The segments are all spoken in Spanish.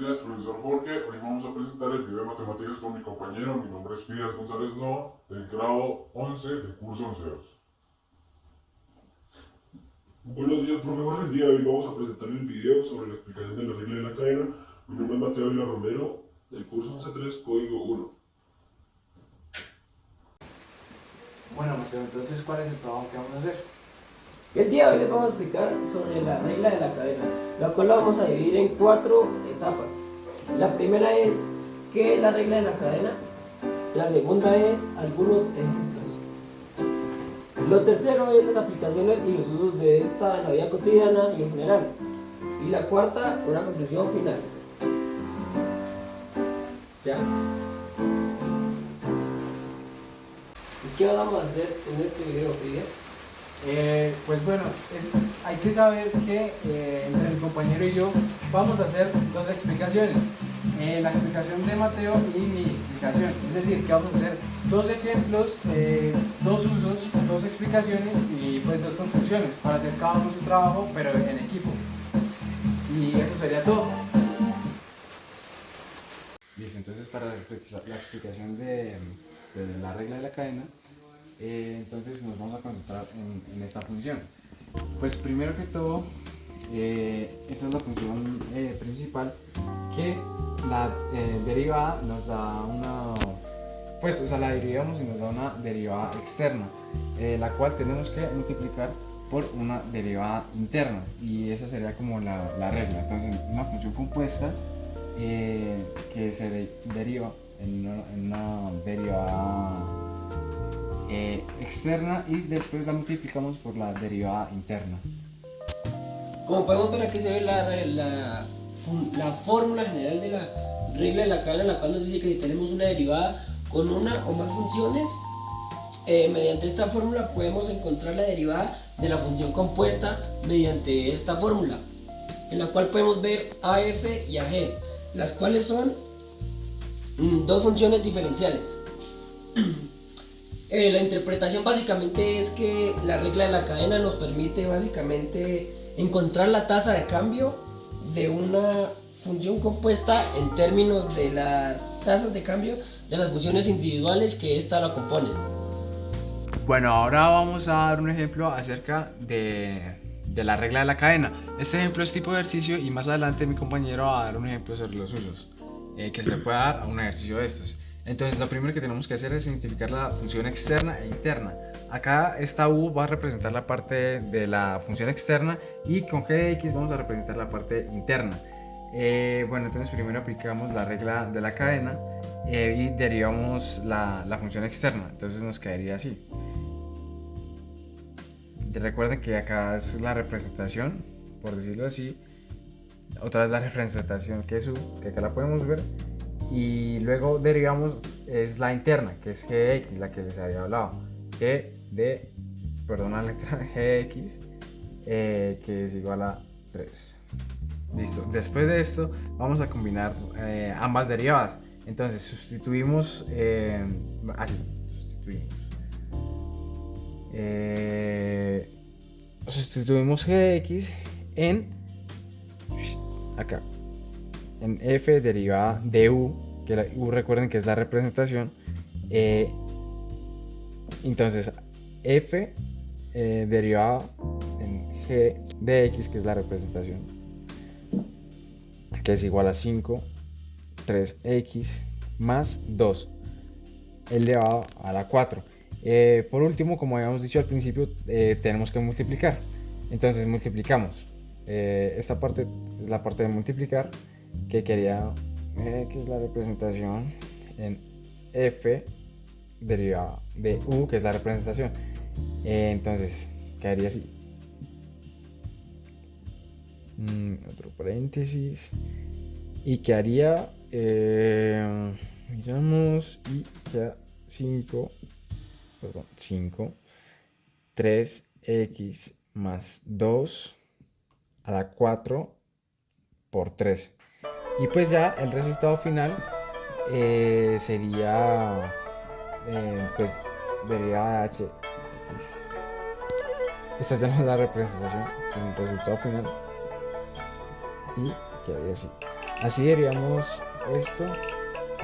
días, profesor Jorge. Hoy vamos a presentar el video de matemáticas con mi compañero. Mi nombre es Pías González Noa, del grado 11 del curso 11. Buenos días, profe Jorge. El día de hoy vamos a presentar el video sobre la explicación de la regla de la cadena. Mi nombre es Mateo Vila Romero, del curso 11.3, código 1. Bueno, Mateo, entonces, ¿cuál es el trabajo que vamos a hacer? El día de hoy les vamos a explicar sobre la regla de la cadena, la cual la vamos a dividir en 4 etapas. La primera es ¿qué es la regla de la cadena? La segunda es algunos ejemplos. Lo tercero es las aplicaciones y los usos de esta en la vida cotidiana y en general. Y la cuarta, una conclusión final. ¿Ya? ¿Y qué vamos a hacer en este video, Fides? Pues bueno, hay que saber que entre mi compañero y yo vamos a hacer dos explicaciones. La explicación de Mateo y mi explicación. Es decir, que vamos a hacer dos ejemplos, dos usos, dos explicaciones y pues dos conclusiones para hacer cada uno su trabajo, pero en equipo. Y eso sería todo. Listo, entonces para la explicación de la regla de la cadena, entonces nos vamos a concentrar en esta función. Pues primero que todo, esta es la función principal, que la derivada nos da una, pues o sea, la derivamos y nos da una derivada externa, la cual tenemos que multiplicar por una derivada interna, y esa sería como la regla. Entonces una función compuesta que se deriva en una derivada externa y después la multiplicamos por la derivada interna. Como podemos ver, aquí se ve la fórmula general de la regla de la cadena, en la cual nos dice que si tenemos una derivada con una o más funciones, mediante esta fórmula podemos encontrar la derivada de la función compuesta mediante esta fórmula, en la cual podemos ver a f y a g, las cuales son dos funciones diferenciales. La interpretación básicamente es que la regla de la cadena nos permite básicamente encontrar la tasa de cambio de una función compuesta en términos de las tasas de cambio de las funciones individuales que ésta la componen. Bueno, ahora vamos a dar un ejemplo acerca de la regla de la cadena. Este ejemplo es tipo ejercicio y más adelante mi compañero va a dar un ejemplo sobre los usos que se le puede dar a un ejercicio de estos. Entonces lo primero que tenemos que hacer es identificar la función externa e interna. Acá esta u va a representar la parte de la función externa y con g de x vamos a representar la parte interna. Bueno, entonces primero aplicamos la regla de la cadena y derivamos la función externa. Entonces nos quedaría así. Recuerden que acá es la representación, por decirlo así. Otra vez la representación que es u, que acá la podemos ver. Y luego derivamos es la interna, que es g de x, la que les había hablado, perdón, la letra g de x, que es igual a 3. Listo. Después de esto vamos a combinar ambas derivadas. Entonces sustituimos sustituimos g de x en acá en f derivada de u, que la u recuerden que es la representación. Entonces f derivada en g de x, que es la representación, que es igual a 5 3x más 2 elevado a la 4. Por último, como habíamos dicho al principio, tenemos que multiplicar. Entonces multiplicamos. Esta parte es la parte de multiplicar, que quería que es la representación en f derivada de u, que es la representación. Entonces quedaría así, otro paréntesis, y quedaría miramos, y queda 5 3x más 2 a la 4 por 3. Y pues ya el resultado final sería pues derivada de h. Esta ya no es la representación, sino el resultado final, y quedaría así. Así derivamos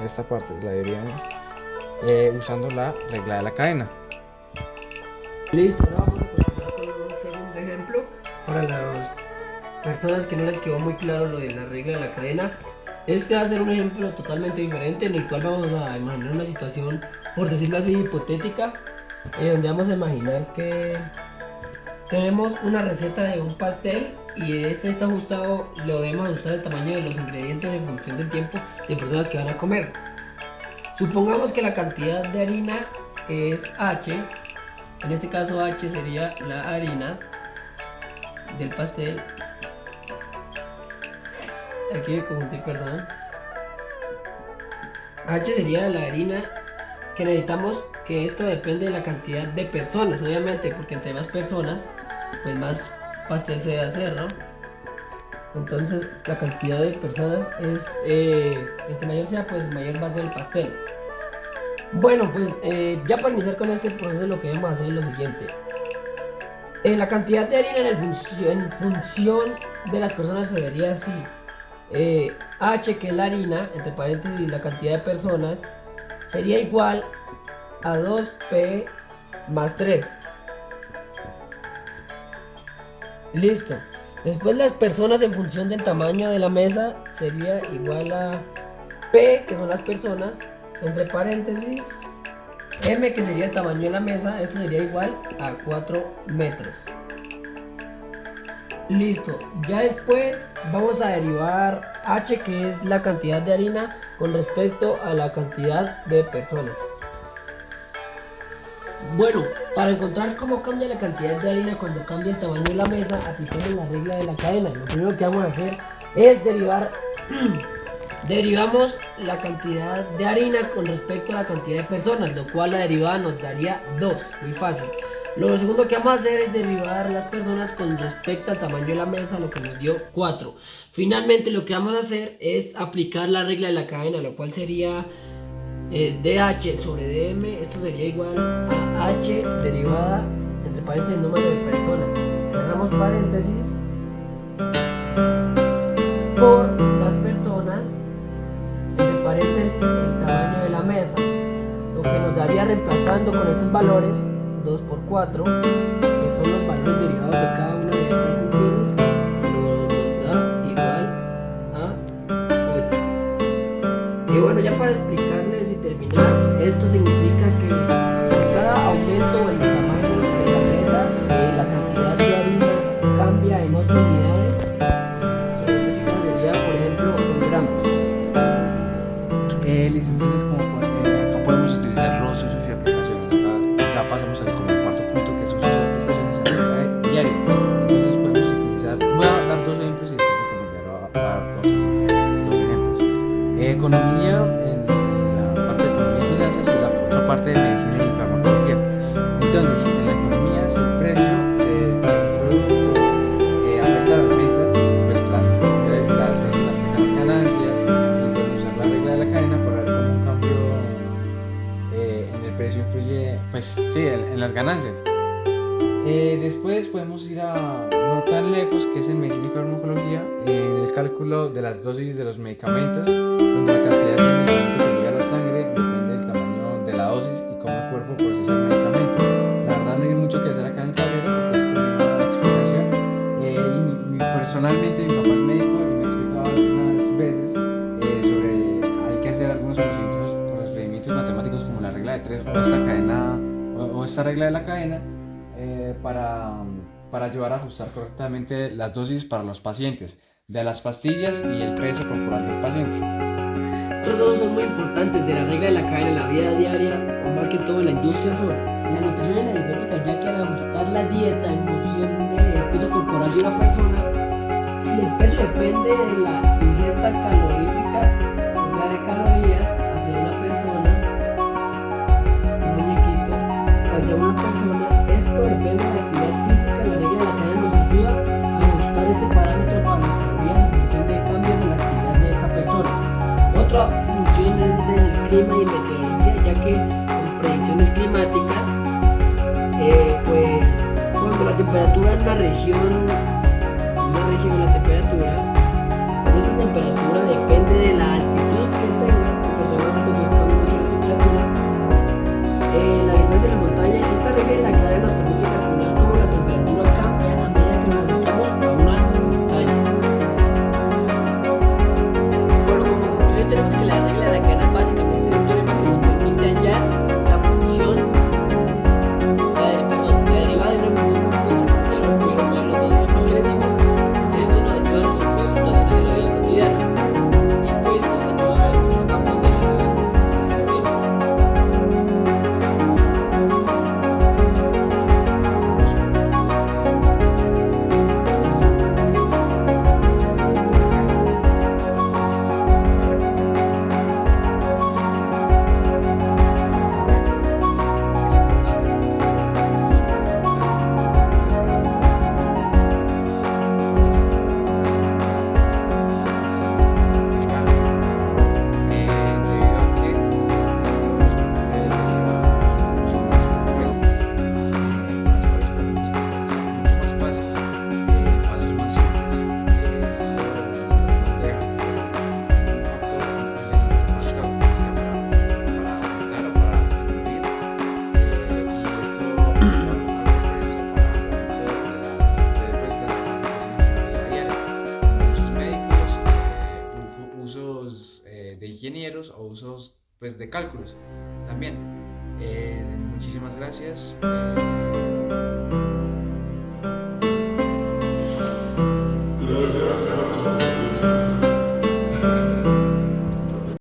esta parte la derivamos usando la regla de la cadena. Listo, ahora vamos a continuar con un segundo ejemplo para las personas que no les quedó muy claro lo de la regla de la cadena. Este va a ser un ejemplo totalmente diferente en el cual vamos a imaginar una situación, por decirlo así, hipotética, donde vamos a imaginar que tenemos una receta de un pastel y este está ajustado, lo debemos ajustar el tamaño de los ingredientes en función del tiempo de personas que van a comer. Supongamos que la cantidad de harina es H, en este caso H sería la harina del pastel. Aquí me confundí, perdón. H sería la harina que necesitamos, que esto depende de la cantidad de personas, obviamente, porque entre más personas, pues más pastel se debe hacer, ¿no? Entonces la cantidad de personas es, entre mayor sea, pues mayor va a ser el pastel. Bueno, pues ya para iniciar con este proceso lo que vamos a hacer es lo siguiente. La cantidad de harina en función de las personas se vería así. H, que es la harina, entre paréntesis la cantidad de personas, sería igual a 2P más 3. Listo. Después las personas en función del tamaño de la mesa sería igual a P, que son las personas, entre paréntesis M, que sería el tamaño de la mesa. Esto sería igual a 4 metros. Listo, ya después vamos a derivar H, que es la cantidad de harina, con respecto a la cantidad de personas. Bueno, para encontrar cómo cambia la cantidad de harina cuando cambia el tamaño de la mesa, aplicamos la regla de la cadena. Lo primero que vamos a hacer es derivamos la cantidad de harina con respecto a la cantidad de personas, lo cual la derivada nos daría 2, muy fácil. Lo segundo que vamos a hacer es derivar las personas con respecto al tamaño de la mesa, lo que nos dio 4. Finalmente lo que vamos a hacer es aplicar la regla de la cadena, lo cual sería dH sobre dm. Esto sería igual a h derivada entre paréntesis el número de personas, cerramos paréntesis, por las personas, entre paréntesis el tamaño de la mesa, lo que nos daría, reemplazando con estos valores, 2 por 4, que son los valores derivados de cada una de estas funciones, nos da igual a 8. Y bueno, ya para explicarles y terminar, esto significa que por cada aumento en el tamaño de la mesa, la cantidad de harina cambia en 8 unidades. Esto sería, por ejemplo, en gramos. Listo, entonces acá podemos utilizar los usos y aplicaciones. Acá ya pasamos al como cuarto punto, que es usos y aplicaciones en la regla diaria. Entonces podemos utilizar, voy a dar dos ejemplos y después mi compañero va a dar dos ejemplos. Economía, en la parte de economía y finanzas, y la otra parte de medicina y farmacología. Entonces, en la economía, si el precio del producto afecta a las ventas, pues las ventas afectan a las ganancias, y podemos usar la regla de la cadena para ver cómo un cambio en el precio influye, pues sí, en las ganancias. Después podemos ir a no tan lejos, que es en medicina y farmacología, en el cálculo de las dosis de los medicamentos, donde la cantidad de medicamento que llega a la sangre depende del tamaño de la dosis y cómo el cuerpo procesa el medicamento. La verdad no hay mucho que hacer acá en el tablero porque es una explicación. Personalmente mi papá es médico y me ha explicado algunas veces sobre hay que hacer algunos procedimientos matemáticos como la regla de 3 o esta cadena o esta regla de la cadena para ayudar a ajustar correctamente las dosis para los pacientes de las pastillas y el peso corporal del paciente. Otros dos son muy importantes de la regla de la cadena en la vida diaria, o más que todo en la industria, son en la nutrición y la dietética, ya que al ajustar la dieta en función del peso corporal de una persona, si el peso depende de la ingesta calorífica, o sea de calorías, hacia una persona, un muñequito, hacia una persona, esto depende de la actividad física. La regla de la cadena nos ayuda a ajustar este parámetro para las calorías en función de cambios en la actividad de esta persona. Otra función es del clima y meteorología, ya que en predicciones climáticas, pues cuando la temperatura en nuestra región, la temperatura depende usos de ingenieros o usos pues de cálculos también. Muchísimas gracias.